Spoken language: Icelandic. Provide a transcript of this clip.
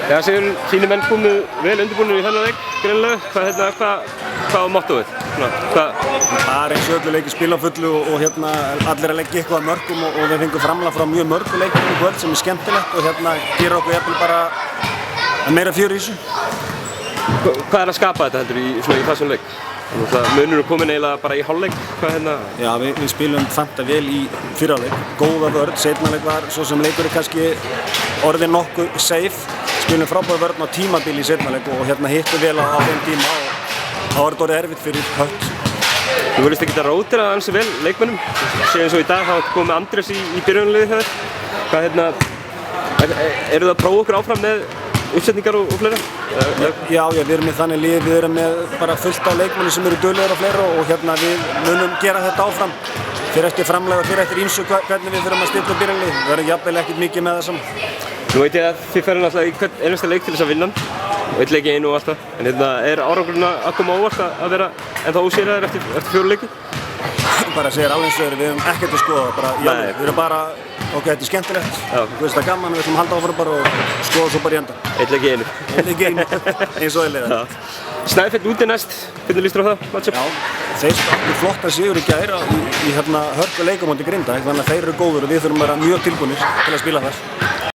Já, Sigurður, þínir menn komu vel undirbúnir í þennan leik, greinilega. Hvað var mottóið? Bara eins og öllu leiki spila á fullu og allir að leggja eitthvað að mörkum og við fengum framlag frá mjög mörgum leikum í kvöld sem er skemmtilegt og gera okkur jafnvel bara meira fjör í þessu. Hvað er að skapa þetta heldur í þessum leik? Munur komin eiginlega bara í hálfleik? Já, við spilum fanta vel í fyrraleik, góða vörn, seinaleik var svo sem leikur kannski orðið nokkuð safe. Spilum frábæra vörn á tímabili í seinaleik og hittum vel á þeim tíma og þá var þetta orðið erfitt fyrir Hött. Þú verðist ekki að rótira ansi vel leikmönnum. Sér eins og í dag þá komið Andrés í byrjunarliði hjá þér. Eru það að prófa okkur áfram með uppsetningar og fleira? Já, við erum með þannig lið, við erum með bara fullt á leikmenni sem eru duglegir og fleira og við munum gera þetta áfram. Fyrir eftir framlag og fyrir eftir ýmsu hvernig við þurfum að stilla upp byrjunarlið. Við verðum jafnvel ekkert mikið með það saman. Nú veit ég að þið ferðu náttúrulega í hvern einasta leik til þess að vinna og einn leik í einu og alltaf. En er árangurinn að koma óvart að vera ennþá ósigraðir eftir 4 leiki? Bara segir alveg eins og við höfum ekkert að skoða. Við erum bara, ok, þetta er skemmtilegt. Þú veist það er gaman, við ætlum að halda áfram bara og skoða svo bara í enda. Einn leik í einu. Einn leik í einu, eins og eðlilega. Snæfell úti næst, hvernig líst þér á það, matchup? Já, þeir áttu flotta sigur í gær í hörku leikum á móti Grindavík, þannig að þeir eru góður og við þurfum að vera mjög tilbúnir til að spila þar.